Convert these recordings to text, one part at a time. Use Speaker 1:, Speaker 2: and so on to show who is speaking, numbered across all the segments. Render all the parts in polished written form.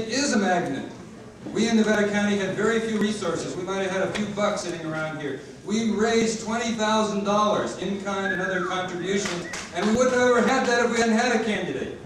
Speaker 1: is a magnet. We in Nevada County had very few resources. We might have had a few bucks sitting around here. We raised $20,000 in kind and other contributions, and we wouldn't have ever had that if we hadn't had a candidate.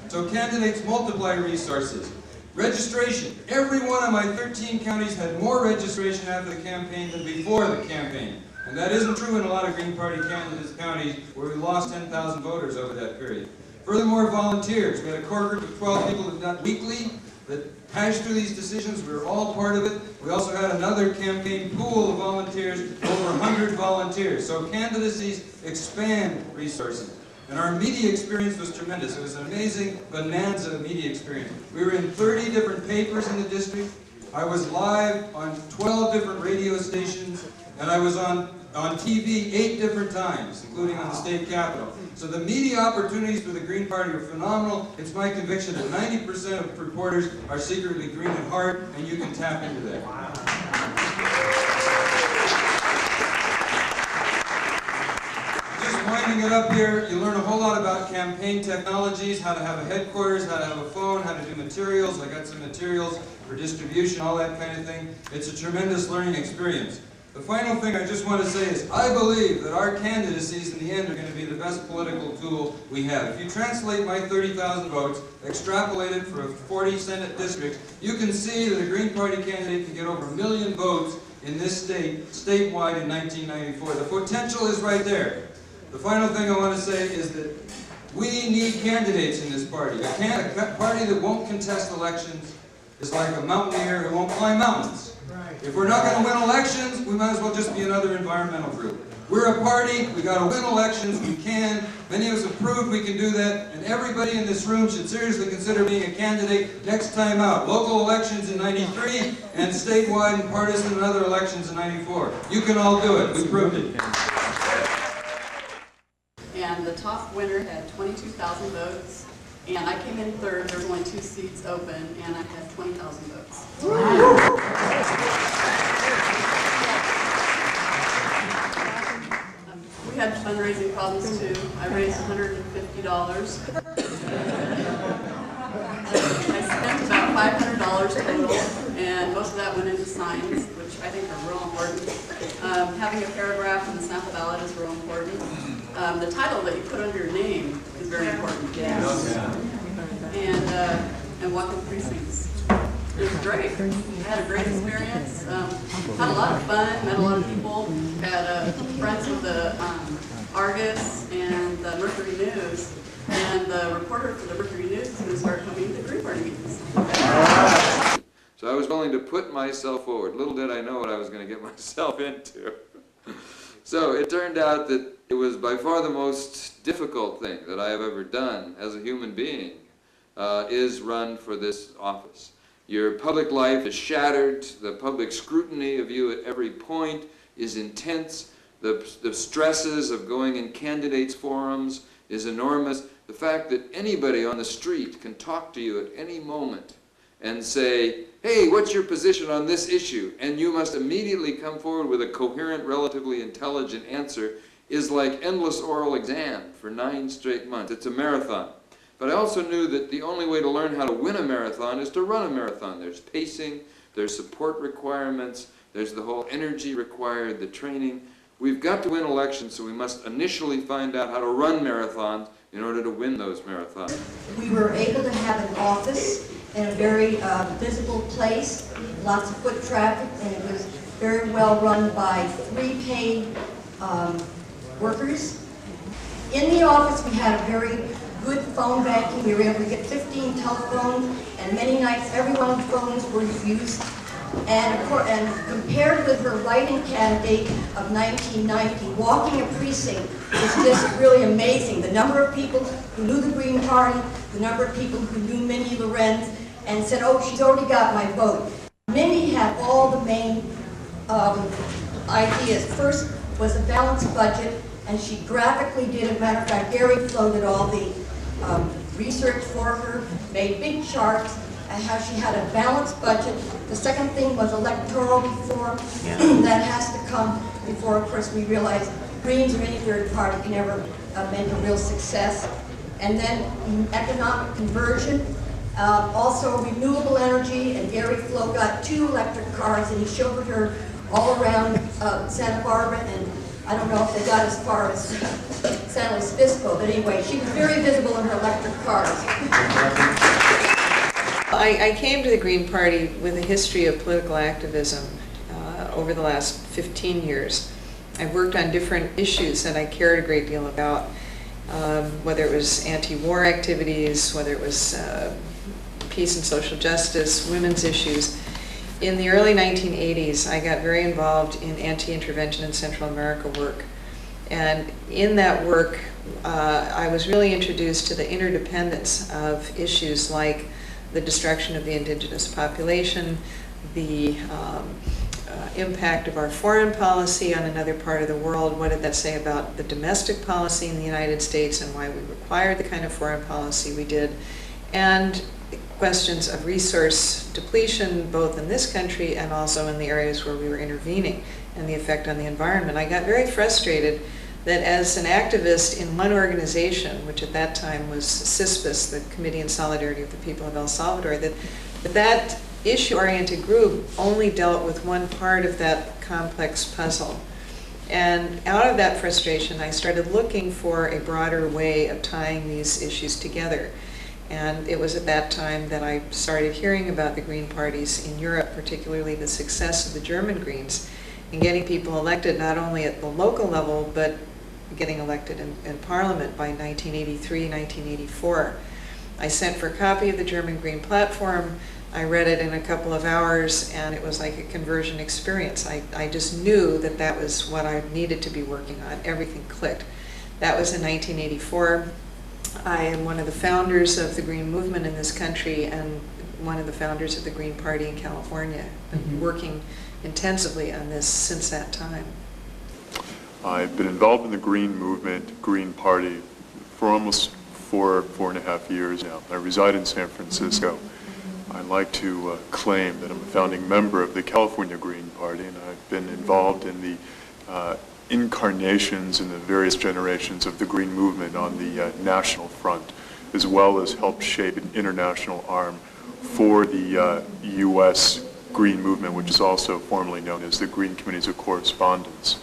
Speaker 1: So candidates multiply resources. Registration. Every one of my 13 counties had more registration after the campaign than before the campaign. And that isn't true in a lot of Green Party candidates counties where we lost 10,000 voters over that period. Furthermore, volunteers. We had a core group of 12 people that met weekly that hashed through these decisions. We were all part of it. We also had another campaign pool of volunteers, over 100 volunteers. So candidacies expand resources. And our media experience was tremendous. It was an amazing bonanza of media experience. We were in 30 different papers in the district. I was live on 12 different radio stations, and I was on TV 8 different times, including on the state capitol. So the media opportunities for the Green Party are phenomenal. It's my conviction that 90% of reporters are secretly green at heart, and you can tap into that. Just winding it up here, you learn a whole lot about campaign technologies, how to have a headquarters, how to have a phone, how to do materials. I got some materials for distribution, all that kind of thing. It's a tremendous learning experience. The final thing I just want to say is I believe that our candidacies in the end are going to be the best political tool we have. If you translate my 30,000 votes, extrapolate it for 40 Senate districts, you can see that a Green Party candidate can get over 1 million votes in this state, statewide in 1994. The potential is right there. The final thing I want to say is that we need candidates in this party. A party that won't contest elections is like a mountaineer who won't climb mountains. If we're not going to win elections, we might as well just be another environmental group. We're a party, we got to win elections, we can. Many of us have proved we can do that, and everybody in this room should seriously consider being a candidate next time out. Local elections in '93, and statewide and partisan and other elections in '94. You can all do it, we proved it.
Speaker 2: And the top winner had 22,000 votes, and I came in third. There were only 2 seats open, and I had 20,000 votes. We had fundraising problems too. I raised $150. I spent about $500 total, and most of that went into signs, which I think are real important. Having a paragraph in the sample ballot is real important. The title that you put under your name is very important. Yes. And walking precincts. It was great. I had a great experience. Had a lot of fun. Met a lot of people. Had friends with the Argus and the Mercury News. And the reporter for the Mercury News is going to start coming to the Green Party meetings.
Speaker 3: So I was willing to put myself forward. Little did I know what I was going to get myself into. So it turned out that it was by far the most difficult thing that I have ever done as a human being is run for this office. Your public life is shattered. The public scrutiny of you at every point is intense. The stresses of going in candidates' forums is enormous. The fact that anybody on the street can talk to you at any moment and say, hey, what's your position on this issue? And you must immediately come forward with a coherent, relatively intelligent answer is like endless oral exam for 9 straight months. It's a marathon. But I also knew that the only way to learn how to win a marathon is to run a marathon. There's pacing, there's support requirements, there's the whole energy required, the training. We've got to win elections, so we must initially find out how to run marathons in order to win those marathons.
Speaker 4: We were able to have an office in a very visible place, lots of foot traffic, and it was very well run by 3 paid workers. In the office we had a very good phone banking. We were able to get 15 telephones, and many nights every one of the phones were used. And compared with her writing candidate of 1990, walking a precinct was just really amazing. The number of people who knew the Green Party, the number of people who knew Mindy Lorenz, and said, oh, she's already got my vote. Mindy had all the main ideas. First was a balanced budget, and she graphically did it. Matter of fact, Gary floated all the research for her, made big charts, and how she had a balanced budget. The second thing was electoral reform. That has to come before, of course, we realize Greens or any third party can never make a real success. And then economic conversion. Also renewable energy, and Gary Flo got 2 electric cars, and he showed her all around Santa Barbara, and I don't know if they got as far as San Luis Obispo, but anyway, she was very visible in her electric cars.
Speaker 5: I came to the Green Party with a history of political activism over the last 15 years. I've worked on different issues that I cared a great deal about, whether it was anti-war activities, whether it was peace and social justice, women's issues. In the early 1980s, I got very involved in anti-intervention in Central America work. And in that work, I was really introduced to the interdependence of issues like the destruction of the indigenous population, the impact of our foreign policy on another part of the world. What did that say about the domestic policy in the United States and why we required the kind of foreign policy we did? And questions of resource depletion, both in this country and also in the areas where we were intervening, and the effect on the environment. I got very frustrated that as an activist in one organization, which at that time was CISPAS, the Committee in Solidarity with the People of El Salvador, that issue-oriented group only dealt with one part of that complex puzzle. And out of that frustration, I started looking for a broader way of tying these issues together. And it was at that time that I started hearing about the Green parties in Europe, particularly the success of the German Greens, in getting people elected not only at the local level, but getting elected in Parliament by 1983, 1984. I sent for a copy of the German Green platform. I read it in a couple of hours, and it was like a conversion experience. I just knew that that was what I needed to be working on. Everything clicked. That was in 1984. I am one of the founders of the Green movement in this country and one of the founders of the Green Party in California. I've been working intensively on this since that time.
Speaker 6: I've been involved in the Green movement, Green Party, for almost four and a half years now. I reside in San Francisco. I like to claim that I'm a founding member of the California Green Party, and I've been involved in the incarnations and the various generations of the Green movement on the national front, as well as helped shape an international arm for the U.S. Green movement, which is also formerly known as the Green Committees of Correspondence.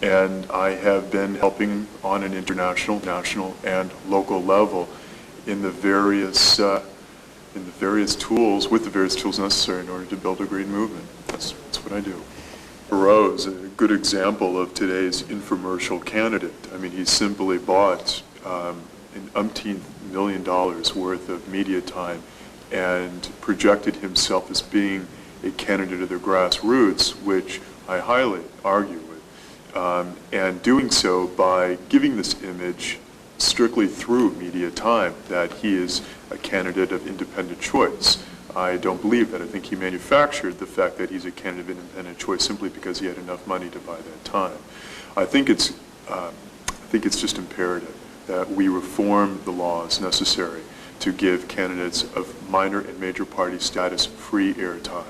Speaker 6: And I have been helping on an international, national, and local level in the various tools, with the various tools necessary in order to build a green movement. That's what I do. Broyles, a good example of today's infomercial candidate. I mean, he simply bought an umpteen $1 million worth of media time and projected himself as being a candidate of the grassroots, which I highly argue with. And doing so by giving this image strictly through media time that he is a candidate of independent choice. I don't believe that. I think he manufactured the fact that he's a candidate of independent choice simply because he had enough money to buy that time. I think it's just imperative that we reform the laws necessary to give candidates of minor and major party status free airtime.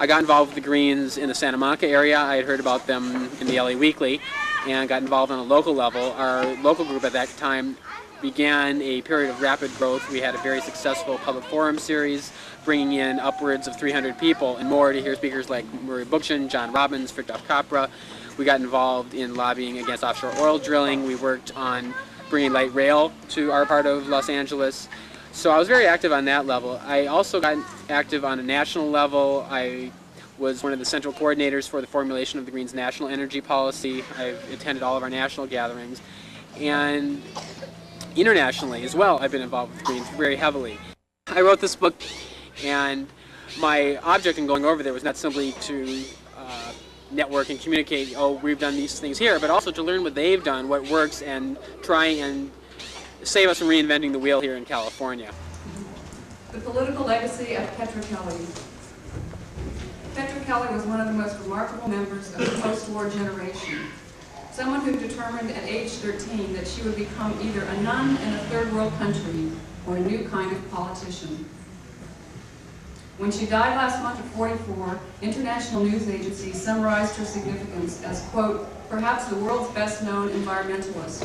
Speaker 7: I got involved with the Greens in the Santa Monica area. I had heard about them in the LA Weekly and got involved on a local level. Our local group at that time began a period of rapid growth. We had a very successful public forum series, bringing in upwards of 300 people and more to hear speakers like Murray Bookchin, John Robbins, Fritjof Capra. We got involved in lobbying against offshore oil drilling. We worked on bringing light rail to our part of Los Angeles. So I was very active on that level. I also got active on a national level. I was one of the central coordinators for the formulation of the Greens' national energy policy. I've attended all of our national gatherings. And internationally as well, I've been involved with Greens very heavily. I wrote this book, and my object in going over there was not simply to network and communicate, oh, we've done these things here, but also to learn what they've done, what works, and try and save us from reinventing the wheel here in California.
Speaker 8: The political legacy of Petra Kelly. Petra Kelly was one of the most remarkable members of the post-war generation. Someone who determined at age 13 that she would become either a nun in a third world country or a new kind of politician. When she died last month at 44, international news agencies summarized her significance as, quote, perhaps the world's best known environmentalist.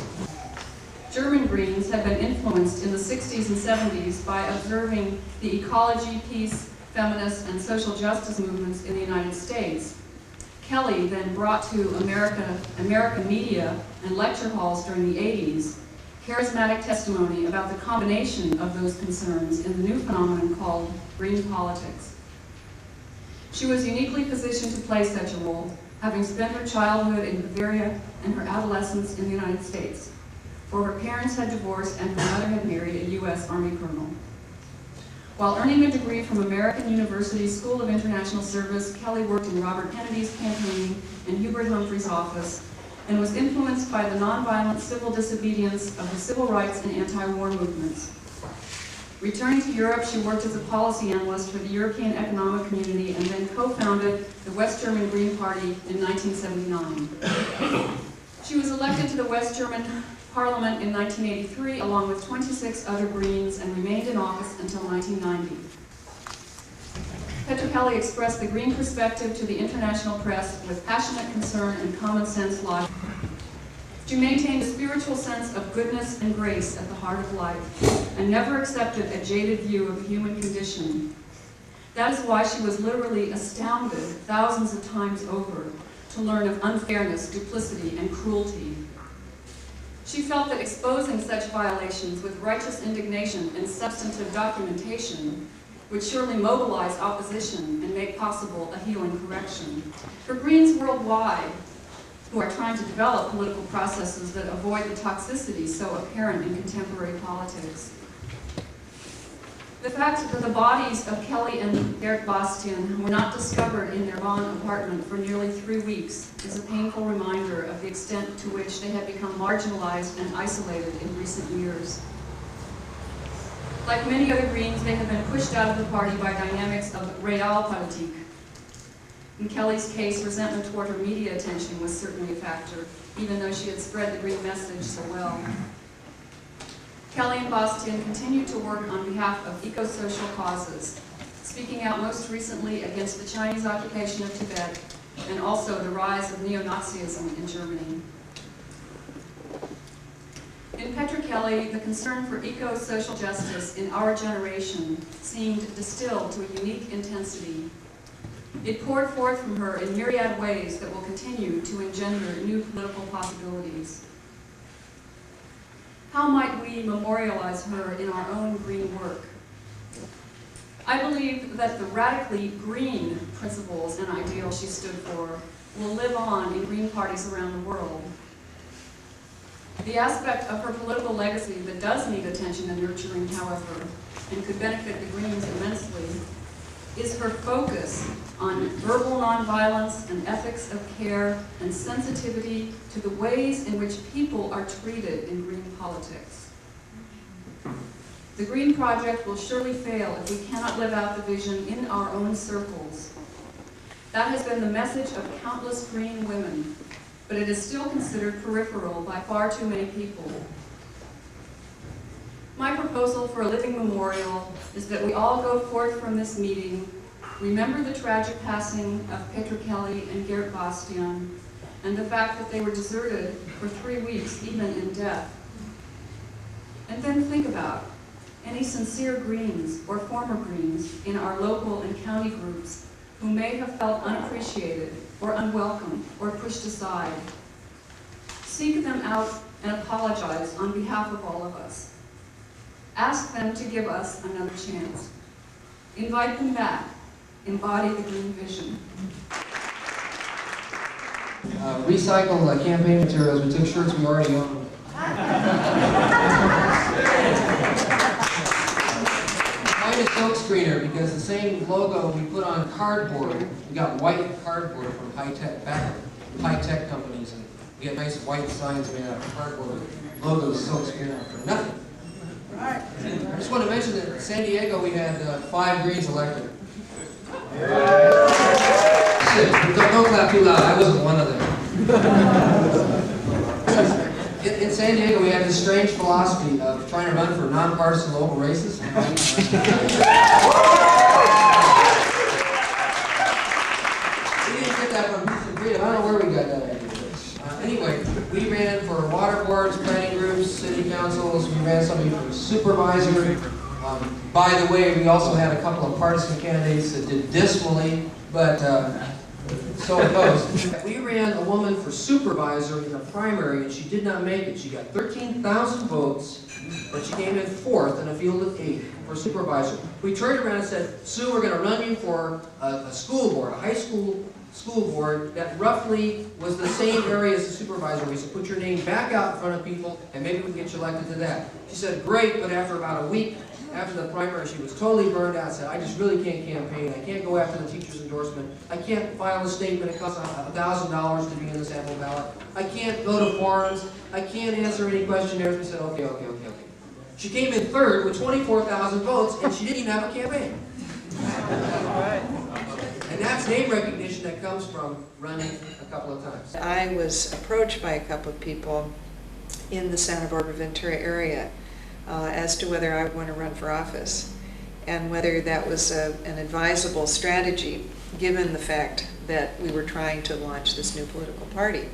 Speaker 8: German Southern Greens had been influenced in the 60s and 70s by observing the ecology, peace, feminist, and social justice movements in the United States. Kelly then brought to American media and lecture halls during the 80s charismatic testimony about the combination of those concerns in the new phenomenon called green politics. She was uniquely positioned to play such a role, having spent her childhood in Bavaria and her adolescence in the United States, for her parents had divorced and her mother had married a U.S. Army colonel. While earning a degree from American University School of International Service, Kelly worked in Robert Kennedy's campaign and Hubert Humphrey's office, and was influenced by the nonviolent civil disobedience of the civil rights and anti-war movements. Returning to Europe, she worked as a policy analyst for the European Economic Community and then co-founded the West German Green Party in 1979. She was elected to the West German Parliament in 1983 along with 26 other Greens and remained in office until 1990. Petra Kelly expressed the Green perspective to the international press with passionate concern and common sense logic. She maintained a spiritual sense of goodness and grace at the heart of life, and never accepted a jaded view of the human condition. That is why she was literally astounded thousands of times over to learn of unfairness, duplicity, and cruelty. She felt that exposing such violations with righteous indignation and substantive documentation would surely mobilize opposition and make possible a healing correction. For Greens worldwide, who are trying to develop political processes that avoid the toxicity so apparent in contemporary politics. The fact that the bodies of Kelly and Gert Bastian were not discovered in their Bonn apartment for nearly 3 weeks is a painful reminder of the extent to which they had become marginalized and isolated in recent years. Like many other Greens, they have been pushed out of the party by dynamics of realpolitik. In Kelly's case, resentment toward her media attention was certainly a factor, even though she had spread the Green message so well. Kelly and Bastian continued to work on behalf of eco-social causes, speaking out most recently against the Chinese occupation of Tibet and also the rise of neo-Nazism in Germany. In Petra Kelly, the concern for eco-social justice in our generation seemed distilled to a unique intensity. It poured forth from her in myriad ways that will continue to engender new political possibilities. How might we memorialize her in our own green work? I believe that the radically green principles and ideals she stood for will live on in green parties around the world. The aspect of her political legacy that does need attention and nurturing, however, and could benefit the Greens immensely, is her focus on verbal nonviolence and ethics of care and sensitivity to the ways in which people are treated in green politics. The Green Project will surely fail if we cannot live out the vision in our own circles. That has been the message of countless Green women, but it is still considered peripheral by far too many people. My proposal for a living memorial is that we all go forth from this meeting, remember the tragic passing of Petra Kelly and Gert Bastian, and the fact that they were deserted for 3 weeks, even in death. And then think about any sincere Greens or former Greens in our local and county groups who may have felt unappreciated or unwelcome or pushed aside. Seek them out and apologize on behalf of all of us. Ask them to give us another chance. Invite them back. Embody the green vision.
Speaker 9: Recycle campaign materials. We took shirts we already owned. Find a silk screener because the same logo we put on cardboard, we got white cardboard from high-tech companies, and we get nice white signs made out of cardboard. Logos silk screener for nothing. I just want to mention that in San Diego we had 5 Greens elected. Don't clap too loud, I wasn't one of them. In San Diego we had this strange philosophy of trying to run for nonpartisan local races. We didn't get that from Peace and Freedom. I don't know where we got that idea. Anyway, we ran for water boards, planning groups, city council, locals, we ran somebody for supervisor. By the way, we also had a couple of partisan candidates that did dismally, but so it goes. We ran a woman for supervisor in the primary, and she did not make it. She got 13,000 votes, but she came in 4th in a field of 8 for supervisor. We turned around and said, Sue, we're going to run you for a school board, a high school board that roughly was the same area as the supervisor. We said, put your name back out in front of people, and maybe we can get you elected to that. She said, great, but after about a week, after the primary, she was totally burned out, said, I just really can't campaign. I can't go after the teacher's endorsement. I can't file a statement. It costs $1,000 to be in the sample ballot. I can't go to forums. I can't answer any questionnaires. We said, okay. She came in 3rd with 24,000 votes, and she didn't even have a campaign. And that's name recognition that comes from running a couple of times.
Speaker 5: I was approached by a couple of people in the Santa Barbara Ventura area as to whether I would want to run for office and whether that was an advisable strategy given the fact that we were trying to launch this new political party.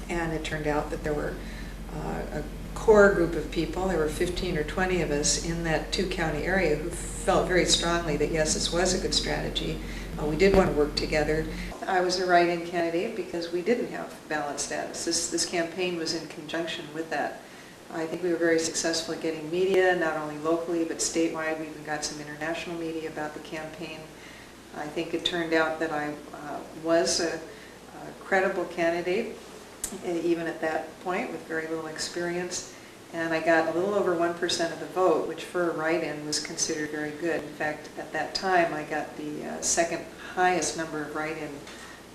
Speaker 5: And it turned out that there were a core group of people, there were 15 or 20 of us in that 2-county area who felt very strongly that yes, this was a good strategy. We did want to work together. I was a write-in candidate because we didn't have ballot status. This campaign was in conjunction with that. I think we were very successful at getting media, not only locally but statewide. We even got some international media about the campaign. I think it turned out that I was a credible candidate, even at that point, with very little experience. And I got a little over 1% of the vote, which for a write-in was considered very good. In fact, at that time, I got the second highest number of write-in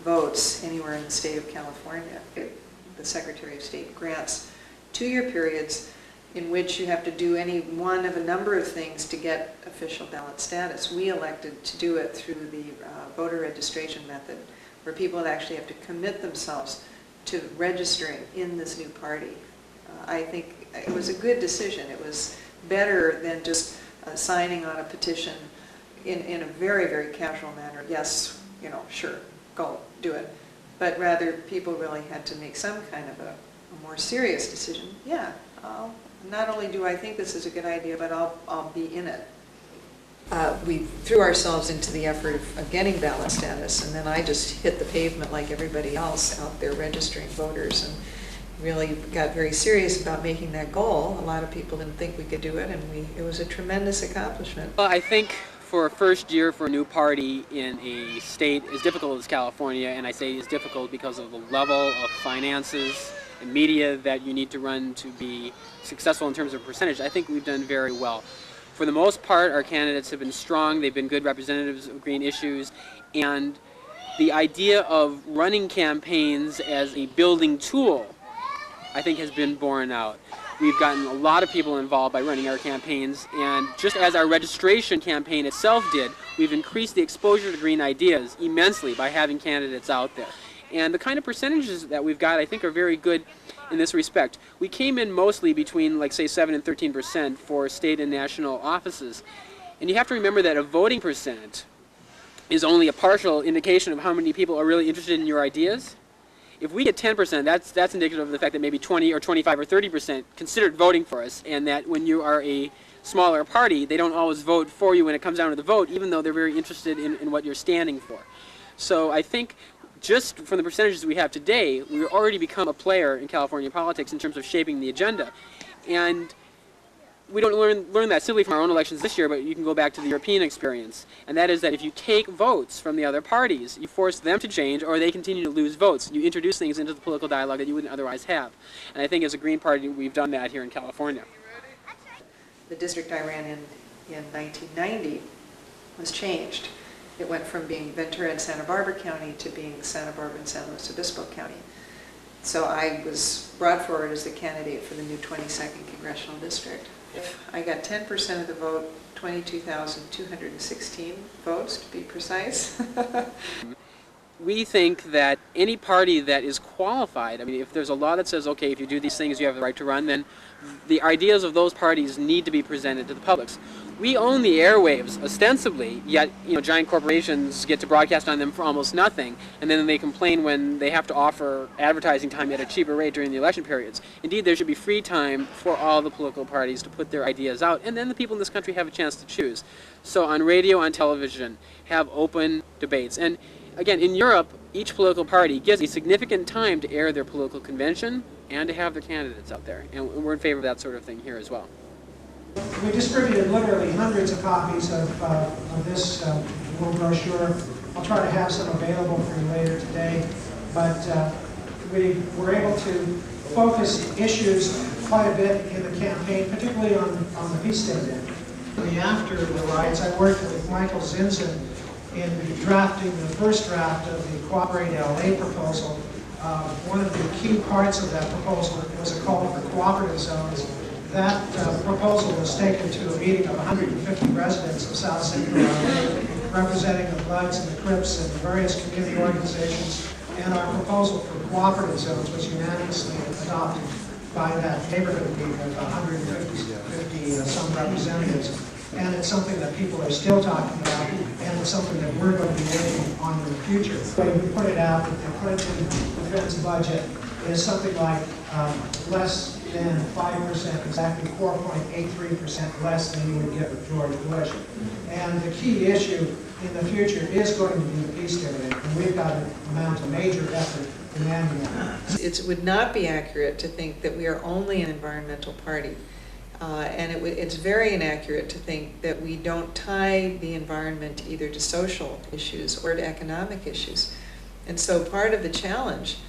Speaker 5: votes anywhere in the state of California. The Secretary of State grants 2-year periods in which you have to do any one of a number of things to get official ballot status. We elected to do it through the voter registration method, where people would actually have to commit themselves to registering in this new party. I think it was a good decision. It was better than just signing on a petition in a very, very casual manner. Yes, sure, go, do it. But rather, people really had to make some kind of a more serious decision. Yeah, not only do I think this is a good idea, but I'll be in it. We threw ourselves into the effort of getting ballot status, and then I just hit the pavement like everybody else out there registering voters, and really got very serious about making that goal. A lot of people didn't think we could do it, and it was a tremendous accomplishment.
Speaker 7: Well, I think for a first year for a new party in a state as difficult as California, and I say it's difficult because of the level of finances and media that you need to run to be successful in terms of percentage, I think we've done very well. For the most part, our candidates have been strong. They've been good representatives of green issues, and the idea of running campaigns as a building tool, I think, has been borne out. We've gotten a lot of people involved by running our campaigns, and just as our registration campaign itself did, we've increased the exposure to green ideas immensely by having candidates out there. And the kind of percentages that we've got, I think, are very good in this respect. We came in mostly between, like, say, 7 and 13% for state and national offices. And you have to remember that a voting percent is only a partial indication of how many people are really interested in your ideas. If we get 10%, that's indicative of the fact that maybe 20 or 25 or 30% considered voting for us, and that when you are a smaller party, they don't always vote for you when it comes down to the vote, even though they're very interested in what you're standing for. So I think just from the percentages we have today, we've already become a player in California politics in terms of shaping the agenda. And we don't learn that simply from our own elections this year, but you can go back to the European experience. And that is that if you take votes from the other parties, you force them to change, or they continue to lose votes. You introduce things into the political dialogue that you wouldn't otherwise have. And I think as a Green Party, we've done that here in California.
Speaker 5: The district I ran in 1990 was changed. It went from being Ventura and Santa Barbara County to being Santa Barbara and San Luis Obispo County. So I was brought forward as the candidate for the new 22nd Congressional District. I got 10% of the vote, 22,216 votes to be precise.
Speaker 7: We think that any party that is qualified, I mean, if there's a law that says, okay, if you do these things, you have the right to run, then the ideas of those parties need to be presented to the public. We own the airwaves ostensibly, yet giant corporations get to broadcast on them for almost nothing, and then they complain when they have to offer advertising time at a cheaper rate during the election periods. Indeed, there should be free time for all the political parties to put their ideas out, and then the people in this country have a chance to choose. So on radio, on television, have open debates. And again, in Europe, each political party gives a significant time to air their political convention and to have their candidates out there. And we're in favor of that sort of thing here as well.
Speaker 10: We distributed literally hundreds of copies of this little brochure. I'll try to have some available for you later today. But we were able to focus issues quite a bit in the campaign, particularly on the peace dividend. After the riots, I worked with Michael Zinzin in drafting the first draft of the Cooperate LA proposal. One of the key parts of that proposal was a call for cooperative zones. That proposal was taken to a meeting of 150 residents of South Central LA, representing the Bloods and the Crips and the various community organizations, and our proposal for cooperative zones was unanimously adopted by that neighborhood meeting of 150 some representatives. And it's something that people are still talking about, and it's something that we're going to be working on in the future. We put it out that the Clinton defense budget is something like less than 5%, exactly 4.83% less than you would get with George Bush. And the key issue in the future is going to be the peace dividend, and we've got to mount a major effort demanding that.
Speaker 5: It would not be accurate to think that we are only an environmental party. And it's very inaccurate to think that we don't tie the environment either to social issues or to economic issues. And so part of the challenge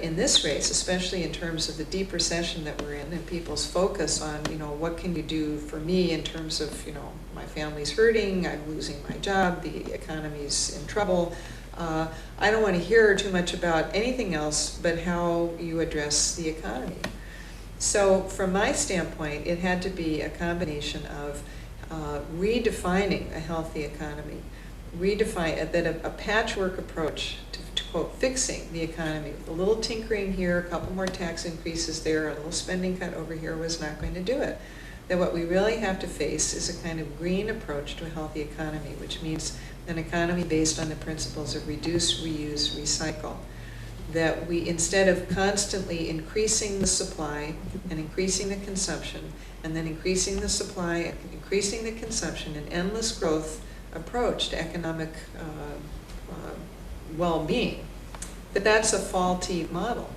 Speaker 5: in this race, especially in terms of the deep recession that we're in and people's focus on, what can you do for me in terms of, my family's hurting, I'm losing my job, the economy's in trouble. I don't want to hear too much about anything else but how you address the economy. So from my standpoint, it had to be a combination of redefining a healthy economy, a patchwork approach to quote, fixing the economy. With a little tinkering here, a couple more tax increases there, a little spending cut over here was not going to do it. That what we really have to face is a kind of green approach to a healthy economy, which means an economy based on the principles of reduce, reuse, recycle. That we, instead of constantly increasing the supply and increasing the consumption, and then increasing the supply and increasing the consumption, an endless growth approach to economic well-being, that's a faulty model.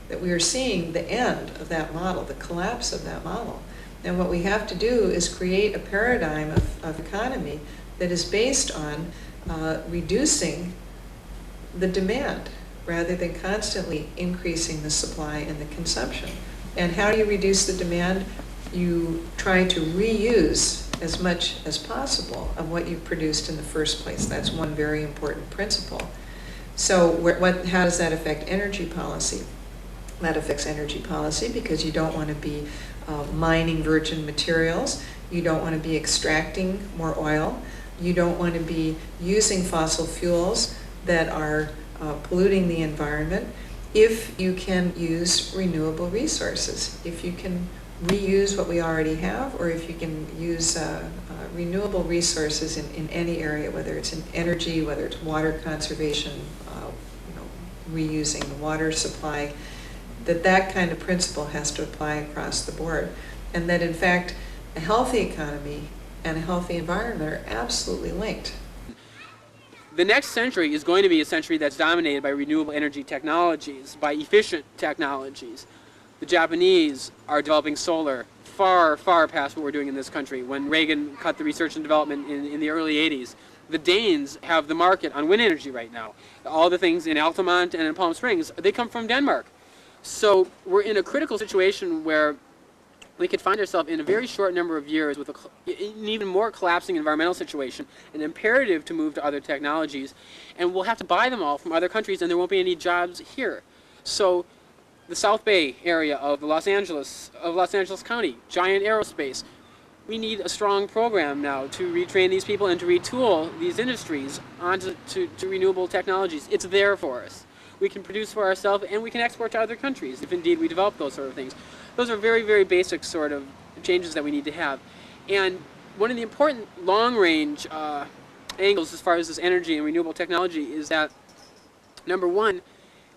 Speaker 5: That we are seeing the end of that model, the collapse of that model. And what we have to do is create a paradigm of economy that is based on reducing the demand, rather than constantly increasing the supply and the consumption. And how do you reduce the demand? You try to reuse as much as possible of what you produced in the first place. That's one very important principle. So how does that affect energy policy? That affects energy policy because you don't want to be mining virgin materials. You don't want to be extracting more oil. You don't want to be using fossil fuels that are polluting the environment. If you can use renewable resources, if you can reuse what we already have, or if you can use renewable resources in any area, whether it's in energy, whether it's water conservation, reusing the water supply, that kind of principle has to apply across the board. And that in fact, a healthy economy and a healthy environment are absolutely linked.
Speaker 7: The next century is going to be a century that's dominated by renewable energy technologies, by efficient technologies. The Japanese are developing solar far, far past what we're doing in this country. When Reagan cut the research and development in the early 80s, the Danes have the market on wind energy right now. All the things in Altamont and in Palm Springs, they come from Denmark. So we're in a critical situation where we could find ourselves in a very short number of years with an even more collapsing environmental situation, an imperative to move to other technologies, and we'll have to buy them all from other countries, and there won't be any jobs here. So the South Bay area of Los Angeles County, giant aerospace. We need a strong program now to retrain these people and to retool these industries onto renewable technologies. It's there for us. we can produce for ourselves, and we can export to other countries if indeed we develop those sort of things. Those are very, very basic sort of changes that we need to have. And one of the important long-range angles as far as this energy and renewable technology is that, number one,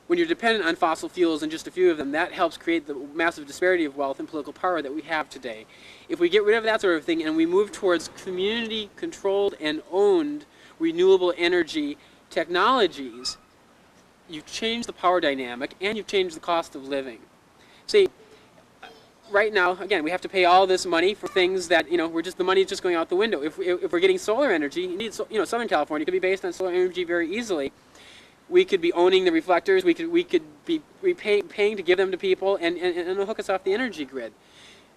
Speaker 7: when you're dependent on fossil fuels and just a few of them, that helps create the massive disparity of wealth and political power that we have today. If we get rid of that sort of thing and we move towards community-controlled and owned renewable energy technologies, you've changed the power dynamic and you've changed the cost of living. See, right now, again, we have to pay all this money for things that, the money is just going out the window. If we're getting solar energy, you need, Southern California could be based on solar energy very easily. We could be owning the reflectors, we could be paying to give them to people and it'll hook us off the energy grid.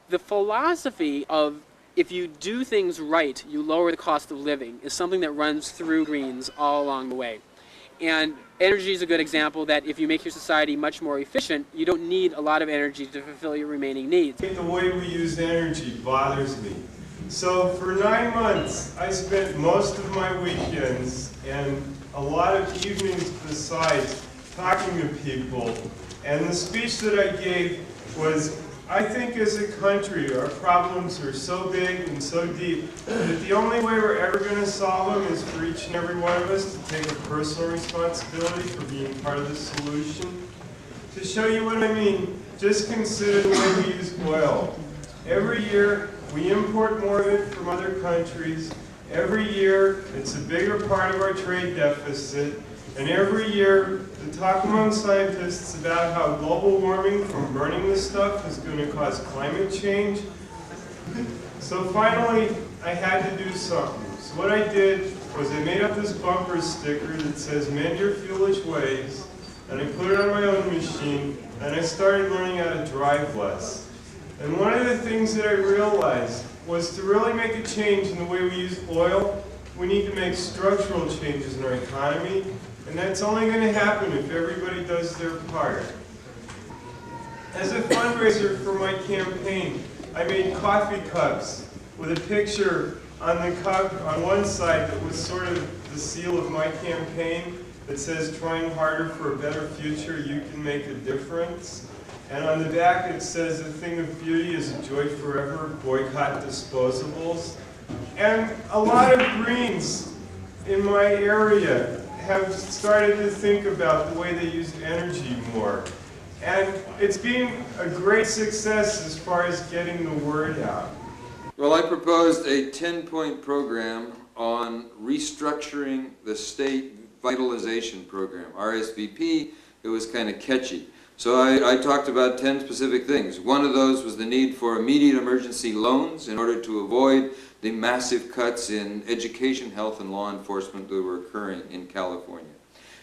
Speaker 7: The philosophy of if you do things right, you lower the cost of living is something that runs through Greens all along the way. And energy is a good example that if you make your society much more efficient, you don't need a lot of energy to fulfill your remaining needs.
Speaker 11: The way we use energy bothers me. So for 9 months, I spent most of my weekends and a lot of evenings besides talking to people. And the speech that I gave was, I think as a country, our problems are so big and so deep that the only way we're ever going to solve them is for each and every one of us to take a personal responsibility for being part of the solution. To show you what I mean, just consider the way we use oil. Every year, we import more of it from other countries. Every year, it's a bigger part of our trade deficit. And every year, the talk among scientists about how global warming from burning this stuff is going to cause climate change. So finally, I had to do something. So what I did was I made up this bumper sticker that says, "Mend your foolish ways," and I put it on my own machine, and I started learning how to drive less. And one of the things that I realized was to really make a change in the way we use oil, we need to make structural changes in our economy, and that's only going to happen if everybody does their part. As a fundraiser for my campaign, I made coffee cups with a picture on the cup on one side that was sort of the seal of my campaign that says, "Trying harder for a better future, you can make a difference." And on the back it says, "A thing of beauty is a joy forever, boycott disposables." And a lot of Greens in my area have started to think about the way they use energy more. And it's been a great success as far as getting the word out.
Speaker 3: Well, I proposed a 10-point program on restructuring the state vitalization program, RSVP. It was kind of catchy. So I talked about 10 specific things. One of those was the need for immediate emergency loans in order to avoid the massive cuts in education, health, and law enforcement that were occurring in California.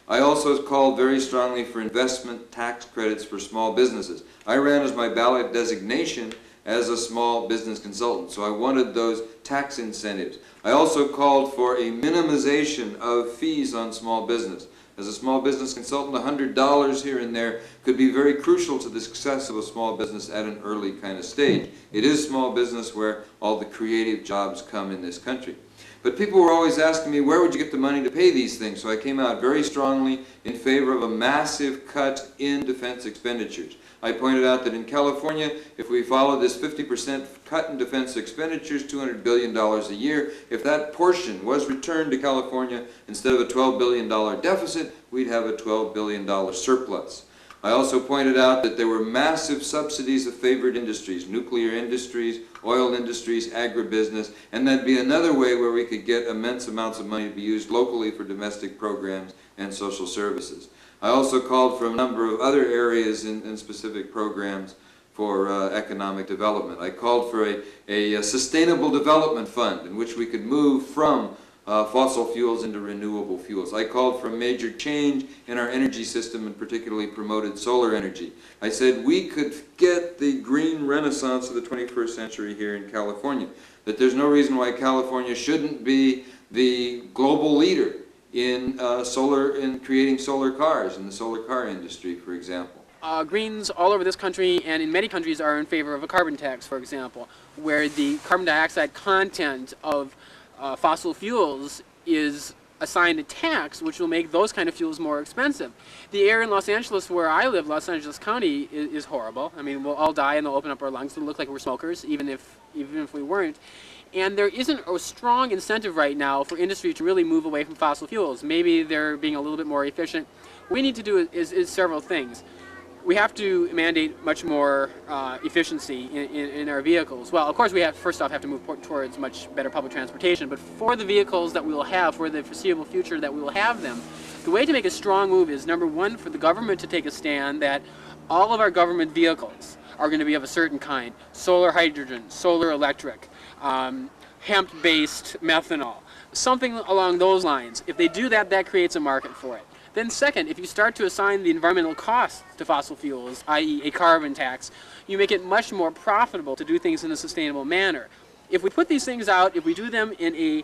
Speaker 3: I also called very strongly for investment tax credits for small businesses. I ran as my ballot designation as a small business consultant, so I wanted those tax incentives. I also called for a minimization of fees on small business. As a small business consultant, $100 here and there could be very crucial to the success of a small business at an early kind of stage. It is small business where all the creative jobs come in this country. But people were always asking me, where would you get the money to pay these things? So I came out very strongly in favor of a massive cut in defense expenditures. I pointed out that in California, if we follow this 50% cut in defense expenditures, $200 billion a year, if that portion was returned to California, instead of a $12 billion deficit, we'd have a $12 billion surplus. I also pointed out that there were massive subsidies of favored industries, nuclear industries, oil industries, agribusiness, and that'd be another way where we could get immense amounts of money to be used locally for domestic programs and social services. I also called for a number of other areas in specific programs for economic development. I called for a sustainable development fund in which we could move from fossil fuels into renewable fuels. I called for a major change in our energy system and particularly promoted solar energy. I said we could get the green renaissance of the 21st century here in California, that there's no reason why California shouldn't be the global leader in creating solar cars, in the solar car industry, for example.
Speaker 7: Greens all over this country and in many countries are in favor of a carbon tax, for example, where the carbon dioxide content of fossil fuels is assign a tax which will make those kind of fuels more expensive. The air in Los Angeles where I live, Los Angeles County, is horrible. I mean, we'll all die and they'll open up our lungs. It'll look like we're smokers, even if we weren't. And there isn't a strong incentive right now for industry to really move away from fossil fuels. Maybe they're being a little bit more efficient. What we need to do is several things. We have to mandate much more efficiency in our vehicles. Well, of course, we first off have to move towards much better public transportation, but for the vehicles that we will have, for the foreseeable future that we will have them, the way to make a strong move is, number one, for the government to take a stand that all of our government vehicles are going to be of a certain kind: solar hydrogen, solar electric, hemp-based methanol, something along those lines. If they do that, that creates a market for it. Then second, if you start to assign the environmental costs to fossil fuels, i.e. a carbon tax, you make it much more profitable to do things in a sustainable manner. If we put these things out, if we do them in a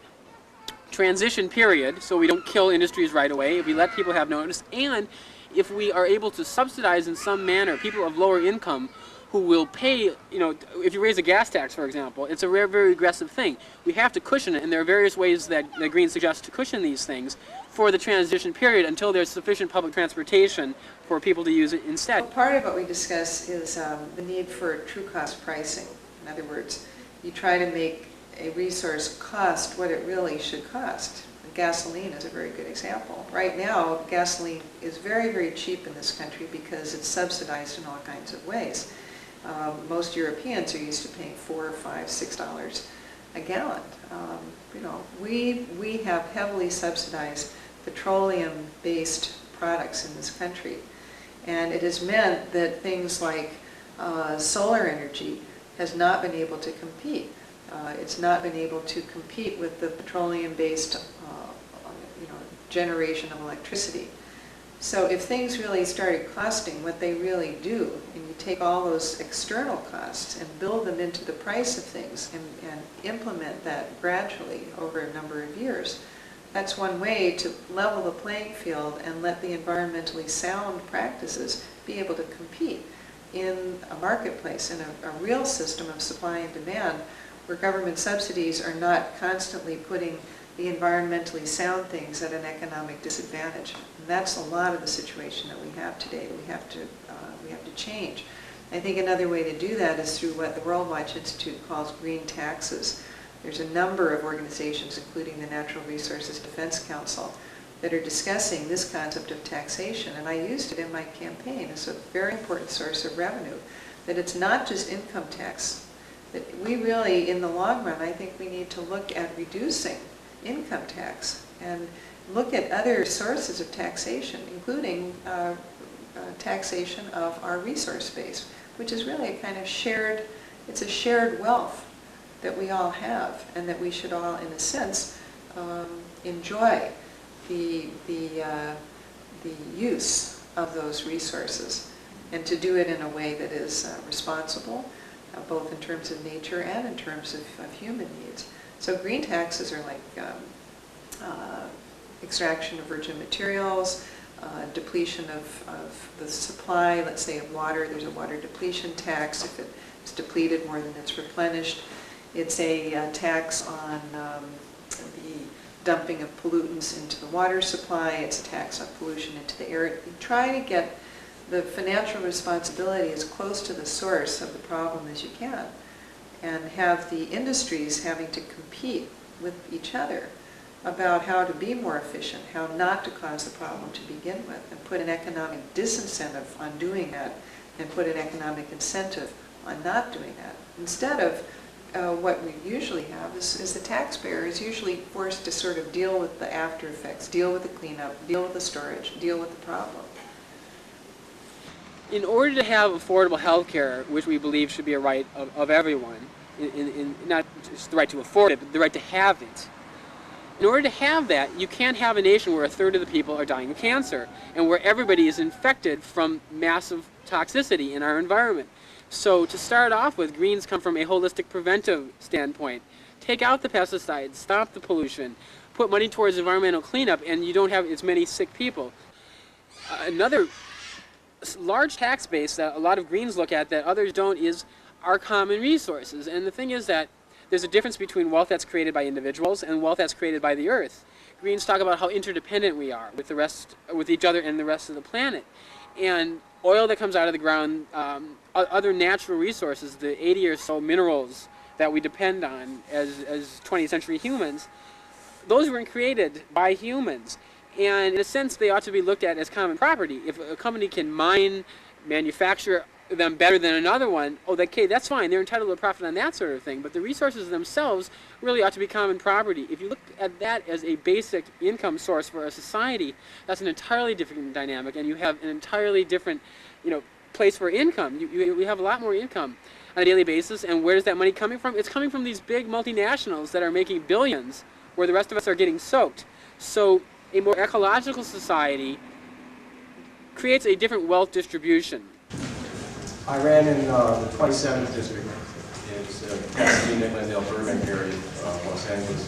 Speaker 7: transition period, so we don't kill industries right away, if we let people have notice, and if we are able to subsidize in some manner people of lower income who will pay, you know, if you raise a gas tax, for example, it's a very aggressive thing. We have to cushion it, and there are various ways that the Greens suggest to cushion these things for the transition period until there's sufficient public transportation for people to use it instead.
Speaker 5: Well, part of what we discuss is the need for true cost pricing. In other words, you try to make a resource cost what it really should cost. Gasoline is a very good example. Right now, gasoline is very cheap in this country because it's subsidized in all kinds of ways. Most Europeans are used to paying $4, $5, $6 a gallon. You know, we have heavily subsidized petroleum-based products in this country, and it has meant that things like solar energy has not been able to compete. It's not been able to compete with the petroleum-based generation of electricity. So if things really started costing what they really do, and you take all those external costs and build them into the price of things and implement that gradually over a number of years, that's one way to level the playing field and let the environmentally sound practices be able to compete in a marketplace, in a real system of supply and demand, where government subsidies are not constantly putting the environmentally sound things at an economic disadvantage. And that's a lot of the situation that we have today. We have to change. I think another way to do that is through what the World Watch Institute calls green taxes. There's a number of organizations, including the Natural Resources Defense Council, that are discussing this concept of taxation, and I used it in my campaign as a very important source of revenue, that it's not just income tax, that we really, in the long run, I think we need to look at reducing income tax and look at other sources of taxation, including taxation of our resource base, which is really a kind of shared wealth that we all have, and that we should all, in a sense, enjoy the use of those resources, and to do it in a way that is responsible, both in terms of nature and in terms of human needs. So green taxes are like extraction of virgin materials, depletion of the supply, let's say of water. There's a water depletion tax. If it's depleted more than it's replenished. It's a tax on the dumping of pollutants into the water supply. It's a tax on pollution into the air. You try to get the financial responsibility as close to the source of the problem as you can, and have the industries having to compete with each other about how to be more efficient, how not to cause the problem to begin with, and put an economic disincentive on doing that, and put an economic incentive on not doing that. Instead of what we usually have is the taxpayer is usually forced to sort of deal with the after effects, deal with the cleanup, deal with the storage, deal with the problem.
Speaker 7: In order to have affordable health care, which we believe should be a right of everyone, not just the right to afford it, but the right to have it. In order to have that, you can't have a nation where a third of the people are dying of cancer and where everybody is infected from massive toxicity in our environment. So to start off with, Greens come from a holistic preventive standpoint. Take out the pesticides, stop the pollution, put money towards environmental cleanup, and you don't have as many sick people. Another large tax base that a lot of Greens look at that others don't is our common resources. And the thing is that there's a difference between wealth that's created by individuals and wealth that's created by the earth. Greens talk about how interdependent we are with each other and the rest of the planet. And oil that comes out of the ground, other natural resources, the 80 or so minerals that we depend on as 20th century humans, those weren't created by humans. And in a sense, they ought to be looked at as common property. If a company can mine, manufacture them better than another one, okay, that's fine. They're entitled to a profit on that sort of thing. But the resources themselves really ought to be common property. If you look at that as a basic income source for a society, that's an entirely different dynamic, and you have an entirely different, place for income. We have a lot more income on a daily basis, and where is that money coming from? It's coming from these big multinationals that are making billions, where the rest of us are getting soaked. So a more ecological society creates a different wealth distribution.
Speaker 12: I ran in the 27th district. It's Pasadena, Glendale, Burbank area of Los Angeles.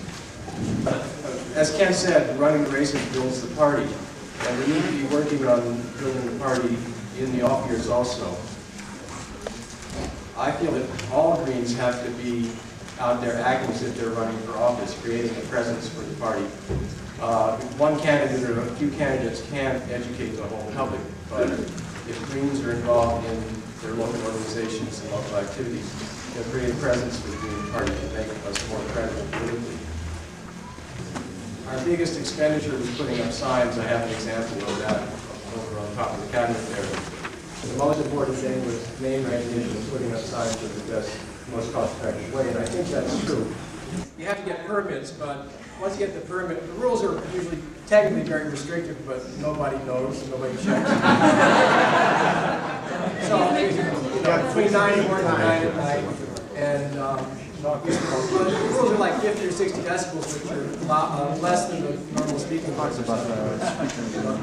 Speaker 12: As Ken said, running the races builds the party, and we need to be working on building the party in the off years also. I feel that all Greens have to be out there acting as if they're running for office, creating a presence for the party. One candidate or a few candidates can't educate the whole public, but if Greens are involved in their local organizations and local activities, they'll create a presence for the Green Party to make us more credible politically. Our biggest expenditure was putting up signs. I have an example of that over on top of the cabinet there. The most important thing was name recognition and putting up signs was the best, most cost-effective way, and I think that's true. You have to get permits, but once you get the permit, the rules are usually technically very restrictive, but nobody knows, nobody checks. So, between 9 in the morning and 9 at night, and the rules are like 50 or 60 decibels, which are less than the normal speaking parts of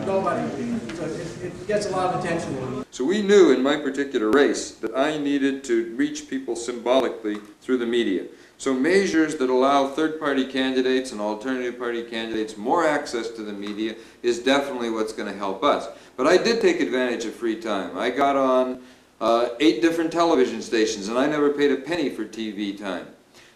Speaker 12: nobody, so it gets a lot of attention.
Speaker 3: So we knew in my particular race that I needed to reach people symbolically through the media. So measures that allow third-party candidates and alternative party candidates more access to the media is definitely what's going to help us. But I did take advantage of free time. I got on 8 different television stations, and I never paid a penny for TV time.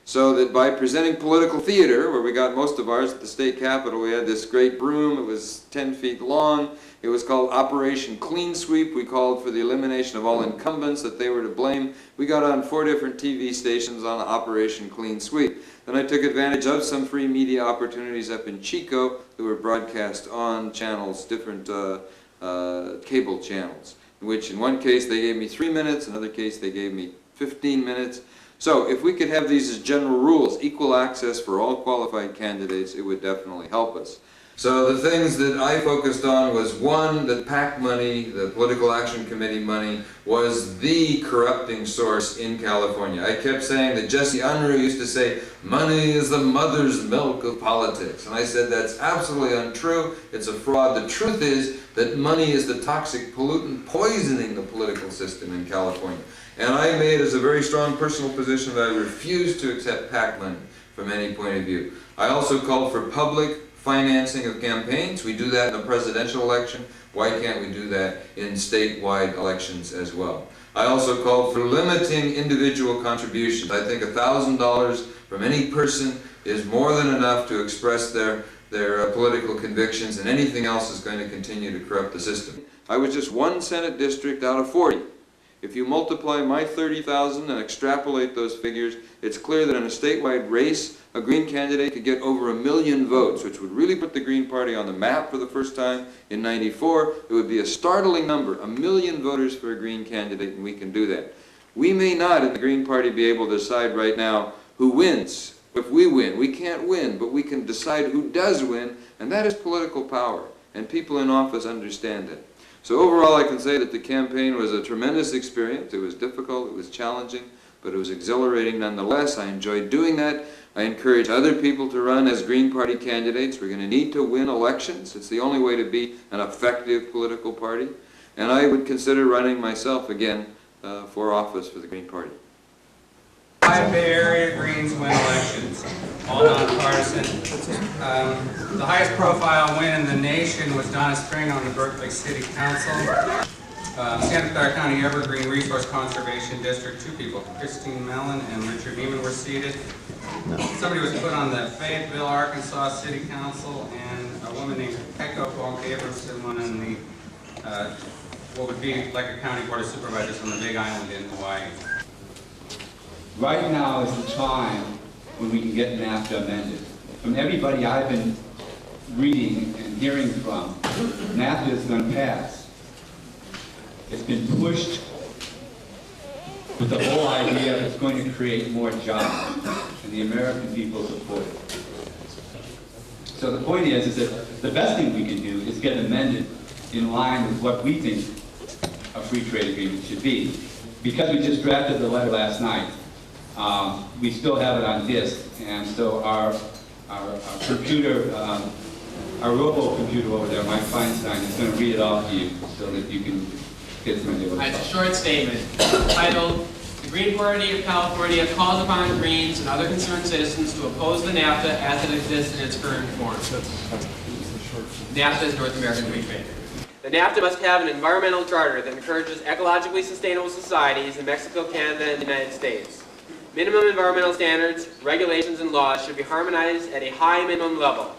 Speaker 3: So that by presenting political theater, where we got most of ours at the state capitol, we had this great broom. It was 10 feet long. It was called Operation Clean Sweep. We called for the elimination of all incumbents, that they were to blame. We got on 4 different TV stations on Operation Clean Sweep. Then I took advantage of some free media opportunities up in Chico that were broadcast on channels, different cable channels, which in one case they gave me 3 minutes, in another case they gave me 15 minutes. So if we could have these as general rules, equal access for all qualified candidates, it would definitely help us. So the things that I focused on was, one, that PAC money, the Political Action Committee money, was the corrupting source in California. I kept saying that Jesse Unruh used to say, money is the mother's milk of politics. And I said that's absolutely untrue. It's a fraud. The truth is that money is the toxic pollutant poisoning the political system in California. And I made as a very strong personal position that I refuse to accept PAC money from any point of view. I also called for public financing of campaigns. We do that in the presidential election. Why can't we do that in statewide elections as well? I also called for limiting individual contributions. I think $1,000 from any person is more than enough to express their political convictions, and anything else is going to continue to corrupt the system. I was just one Senate district out of 40. If you multiply my 30,000 and extrapolate those figures, it's clear that in a statewide race, a Green candidate could get over 1 million votes, which would really put the Green Party on the map for the first time in '94. It would be a startling number, 1 million voters for a Green candidate, and we can do that. We may not in the Green Party be able to decide right now who wins. If we win, we can't win, but we can decide who does win, and that is political power, and people in office understand it. So overall, I can say that the campaign was a tremendous experience. It was difficult, it was challenging, but it was exhilarating nonetheless. I enjoyed doing that. I encourage other people to run as Green Party candidates. We're going to need to win elections. It's the only way to be an effective political party. And I would consider running myself again for office for the Green Party.
Speaker 13: 5 Bay Area Greens win elections, all nonpartisan. The highest profile win in the nation was Donna Spring on the Berkeley City Council. Santa Clara County Evergreen Resource Conservation District, 2 people, Christine Mellon and Richard Beeman, were seated. somebody was put on the Fayetteville, Arkansas City Council, and a woman named Pecco gave her someone in the, what would be like a county board of supervisors on the Big Island in Hawaii.
Speaker 14: Right now is the time when we can get NAFTA amended. From everybody I've been reading and hearing from, NAFTA is going to pass. It's been pushed with the whole idea that it's going to create more jobs, and the American people support it. So the point is that the best thing we can do is get amended in line with what we think a free trade agreement should be. Because we just drafted the letter last night, we still have it on disk, and so our computer, our robo-computer over there, Mike Feinstein, is going to read it off to you so that you can get some idea what it's
Speaker 15: It's a short statement titled, "The Green Party of California calls upon Greens and other concerned citizens to oppose the NAFTA as it exists in its current form." NAFTA is North American Free Trade. The NAFTA must have an environmental charter that encourages ecologically sustainable societies in Mexico, Canada, and the United States. Minimum environmental standards, regulations, and laws should be harmonized at a high minimum level.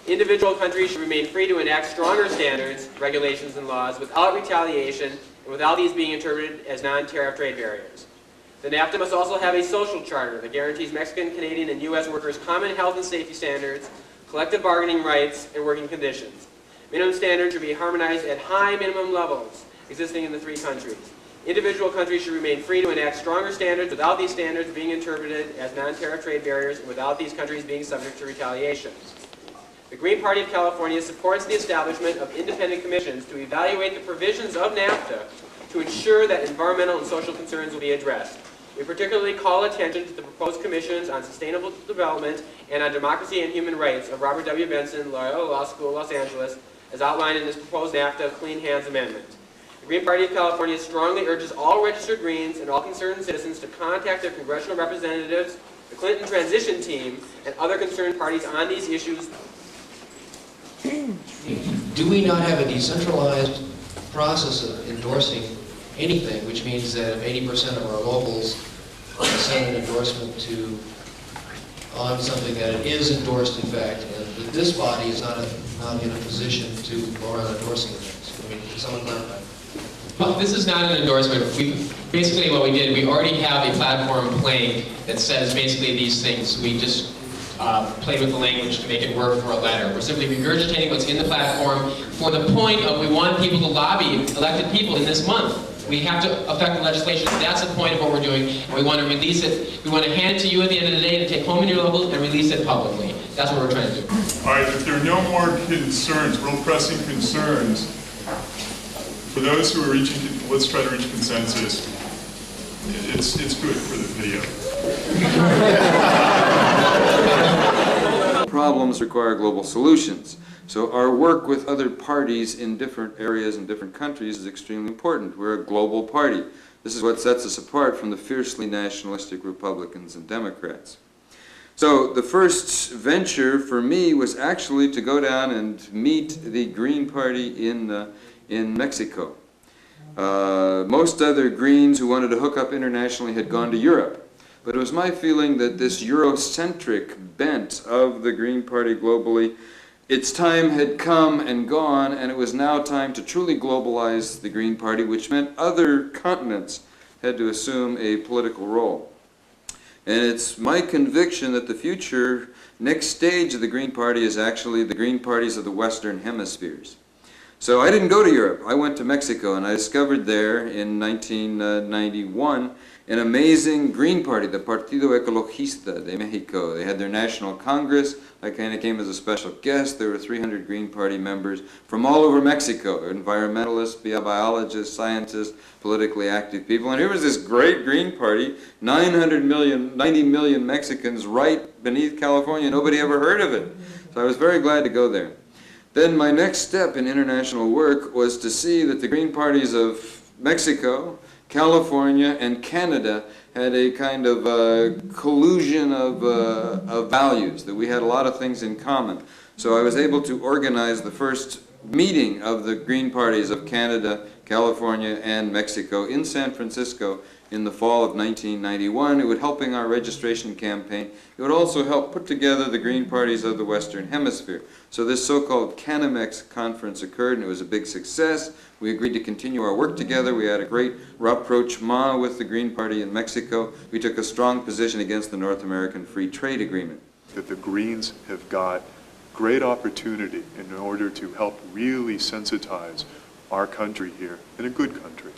Speaker 15: Individual countries should remain free to enact stronger standards, regulations, and laws without retaliation and without these being interpreted as non-tariff trade barriers. The NAFTA must also have a social charter that guarantees Mexican, Canadian, and U.S. workers common health and safety standards, collective bargaining rights, and working conditions. Minimum standards should be harmonized at high minimum levels existing in the three countries. Individual countries should remain free to enact stronger standards without these standards being interpreted as non-tariff trade barriers and without these countries being subject to retaliation. The Green Party of California supports the establishment of independent commissions to evaluate the provisions of NAFTA to ensure that environmental and social concerns will be addressed. We particularly call attention to the proposed commissions on sustainable development and on democracy and human rights of Robert W. Benson, Loyola Law School, Los Angeles, as outlined in this proposed NAFTA Clean Hands Amendment. The Green Party of California strongly urges all registered Greens and all concerned citizens to contact their congressional representatives, the Clinton transition team, and other concerned parties on these issues.
Speaker 9: Do we not have a decentralized process of endorsing anything, which means that if 80% of our locals send an endorsement on something that it is endorsed in fact, and that this body is not in a position to go around endorsing things? I mean, can someone clarify?
Speaker 15: Well, this is not an endorsement. Basically what we did, we already have a platform playing that says basically these things. We just played with the language to make it work for a letter. We're simply regurgitating what's in the platform for the point of we want people to lobby elected people in this month. We have to affect the legislation. That's the point of what we're doing. And we want to release it. We want to hand it to you at the end of the day to take home in your local and release it publicly. That's what we're trying to do.
Speaker 6: All right, if there are no more concerns, real pressing concerns, for those who are reaching, let's try to reach consensus. It's good for the video.
Speaker 3: Problems require global solutions. So our work with other parties in different areas and different countries is extremely important. We're a global party. This is what sets us apart from the fiercely nationalistic Republicans and Democrats. So the first venture for me was actually to go down and meet the Green Party in Mexico. Most other Greens who wanted to hook up internationally had gone to Europe. But it was my feeling that this Eurocentric bent of the Green Party globally, its time had come and gone, and it was now time to truly globalize the Green Party, which meant other continents had to assume a political role. And it's my conviction that the future next stage of the Green Party is actually the Green Parties of the Western Hemispheres. So I didn't go to Europe. I went to Mexico, and I discovered there in 1991 an amazing Green Party, the Partido Ecologista de Mexico. They had their national congress. I kind of came as a special guest. There were 300 Green Party members from all over Mexico, environmentalists, biologists, scientists, politically active people. And here was this great Green Party, 90 million Mexicans right beneath California. Nobody ever heard of it. So I was very glad to go there. Then my next step in international work was to see that the Green Parties of Mexico, California, and Canada had a kind of collusion of values, that we had a lot of things in common. So I was able to organize the first meeting of the Green Parties of Canada, California, and Mexico in San Francisco in the fall of 1991. It would helping our registration campaign. It would also help put together the Green parties of the Western Hemisphere. So this so-called Canamex conference occurred, and it was a big success. We agreed to continue our work together. We had a great rapprochement with the Green Party in Mexico. We took a strong position against the North American Free Trade Agreement.
Speaker 6: That the Greens have got great opportunity in order to help really sensitize our country here, in a good country,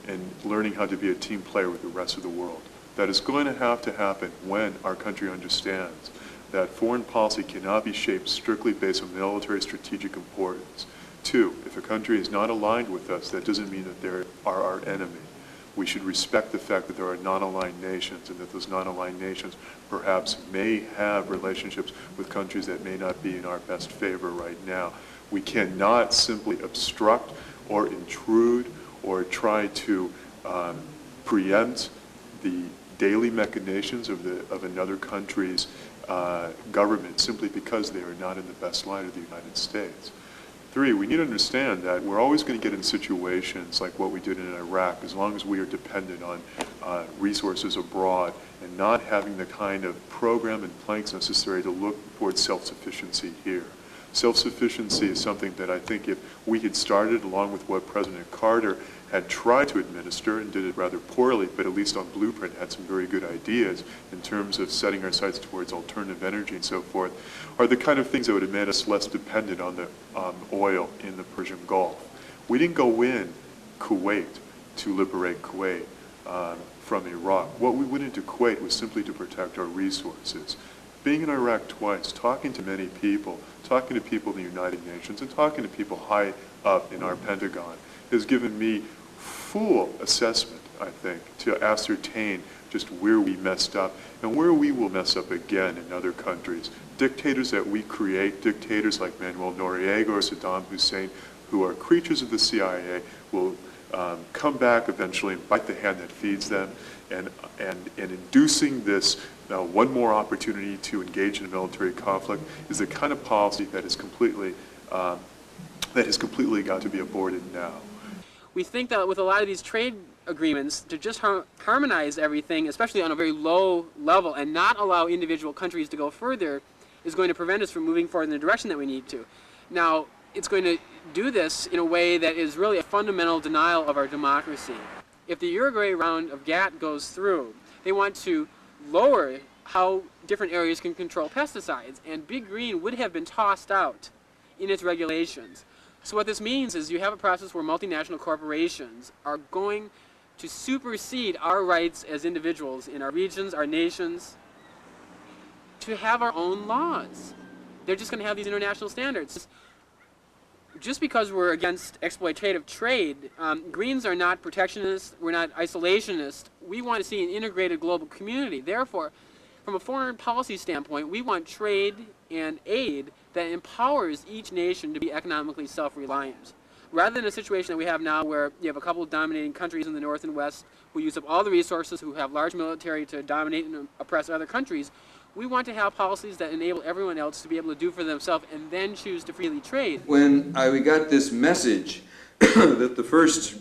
Speaker 6: and learning how to be a team player with the rest of the world. That is going to happen when our country understands that foreign policy cannot be shaped strictly based on military strategic importance. Two, if a country is not aligned with us, that doesn't mean that they are our enemy. We should respect the fact that there are non-aligned nations, and that those non-aligned nations perhaps may have relationships with countries that may not be in our best favor right now. We cannot simply obstruct or intrude or try to preempt the daily machinations of another country's government simply because they are not in the best light of the United States. Three, we need to understand that we're always going to get in situations like what we did in Iraq, as long as we are dependent on resources abroad and not having the kind of program and planks necessary to look towards self-sufficiency here. Self-sufficiency is something that I think if we had started along with what President Carter had tried to administer and did it rather poorly, but at least on blueprint had some very good ideas in terms of setting our sights towards alternative energy and so forth, are the kind of things that would have made us less dependent on the oil in the Persian Gulf. We didn't go in Kuwait to liberate Kuwait from Iraq. What we went into Kuwait was simply to protect our resources. Being in Iraq twice, talking to many people, talking to people in the United Nations, and talking to people high up in our Pentagon has given me full assessment, I think, to ascertain just where we messed up and where we will mess up again in other countries. Dictators that we create, dictators like Manuel Noriega or Saddam Hussein, who are creatures of the CIA, will come back eventually and bite the hand that feeds them, and inducing this one more opportunity to engage in a military conflict is the kind of policy that is completely got to be aborted now.
Speaker 7: We think that with a lot of these trade agreements, to just harmonize everything, especially on a very low level, and not allow individual countries to go further, is going to prevent us from moving forward in the direction that we need to. Now, it's going to do this in a way that is really a fundamental denial of our democracy. If the Uruguay round of GATT goes through, they want to lower how different areas can control pesticides, and Big Green would have been tossed out in its regulations. So what this means is you have a process where multinational corporations are going to supersede our rights as individuals in our regions, our nations, to have our own laws. They're just going to have these international standards. Just because we're against exploitative trade, Greens are not protectionists, we're not isolationists. We want to see an integrated global community. Therefore, from a foreign policy standpoint, we want trade and aid that empowers each nation to be economically self-reliant. Rather than a situation that we have now where you have a couple of dominating countries in the north and west who use up all the resources, who have large military to dominate and oppress other countries, we want to have policies that enable everyone else to be able to do for themselves and then choose to freely trade.
Speaker 3: When we got this message that the first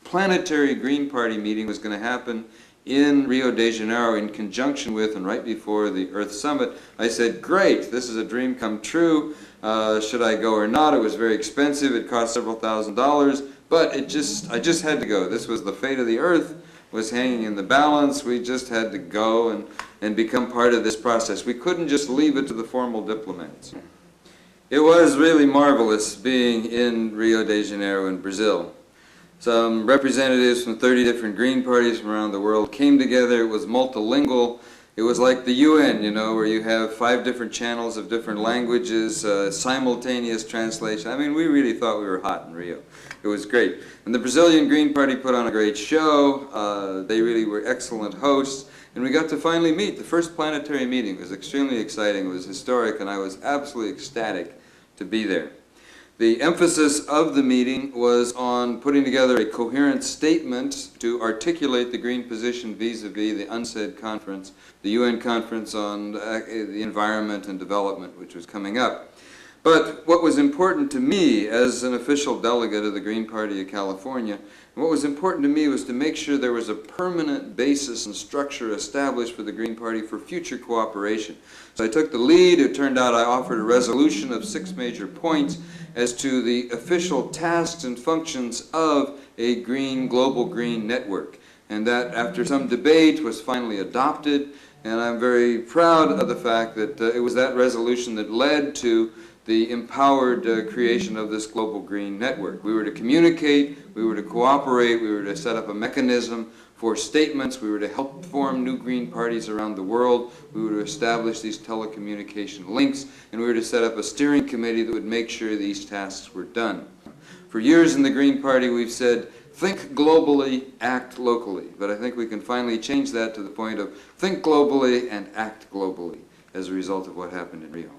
Speaker 3: planetary Green Party meeting was going to happen in Rio de Janeiro in conjunction with and right before the Earth Summit, I said, great, this is a dream come true. Should I go or not? It was very expensive. It cost several $1,000s, but I just had to go. This was the fate of the Earth, was hanging in the balance. We just had to go and become part of this process. We couldn't just leave it to the formal diplomats. It was really marvelous being in Rio de Janeiro in Brazil. Some representatives from 30 different Green parties from around the world came together. It was multilingual. It was like the UN, you know, where you have 5 different channels of different languages, simultaneous translation. I mean, we really thought we were hot in Rio. It was great. And the Brazilian Green Party put on a great show. They really were excellent hosts. And we got to finally meet. The first planetary meeting was extremely exciting. It was historic, and I was absolutely ecstatic to be there. The emphasis of the meeting was on putting together a coherent statement to articulate the Green position vis-a-vis the UNCED conference, the UN conference on the environment and development, which was coming up. But what was important to me as an official delegate of the Green Party of California, what was important to me was to make sure there was a permanent basis and structure established for the Green Party for future cooperation. So I took the lead. It turned out I offered a resolution of 6 major points as to the official tasks and functions of a global green network. And that, after some debate, was finally adopted. And I'm very proud of the fact that it was that resolution that led to the empowered creation of this global green network. We were to communicate, we were to cooperate, we were to set up a mechanism for statements, we were to help form new green parties around the world, we were to establish these telecommunication links, and we were to set up a steering committee that would make sure these tasks were done. For years in the Green Party we've said, think globally, act locally. But I think we can finally change that to the point of think globally and act globally as a result of what happened in Rio.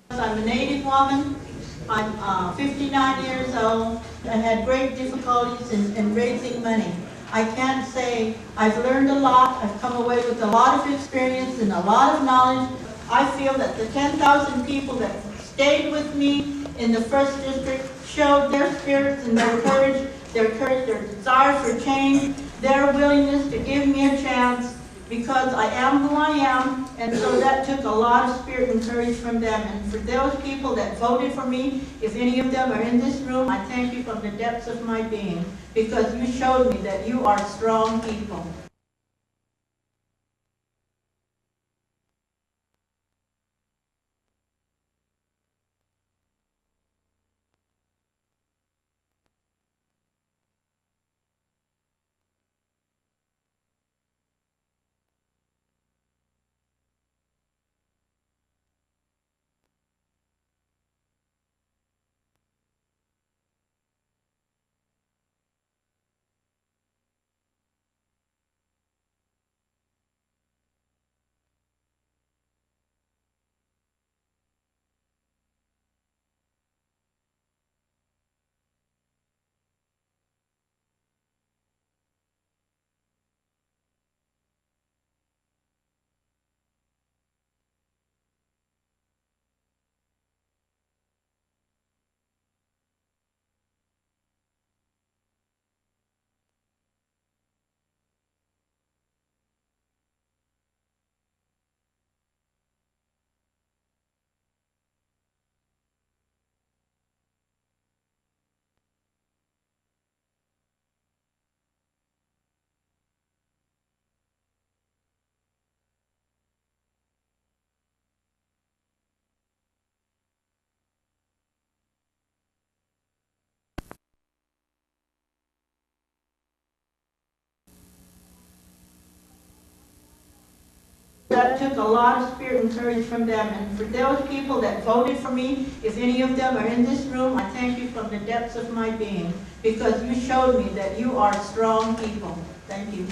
Speaker 16: I'm a Native woman. I'm 59 years old. I had great difficulties in raising money. I can't say I've learned a lot. I've come away with a lot of experience and a lot of knowledge. I feel that the 10,000 people that stayed with me in the 1st District showed their spirits and their courage, their desire for change, their willingness to give me a chance, because I am who I am, and so that took a lot of spirit and courage from them. And for those people that voted for me, if any of them are in this room, I thank you from the depths of my being, because you showed me that you are strong people. That took a lot of spirit and courage from them. And for those people that voted for me, if any of them are in this room, I thank you from the depths of my being, because you showed me that you are strong people. Thank you.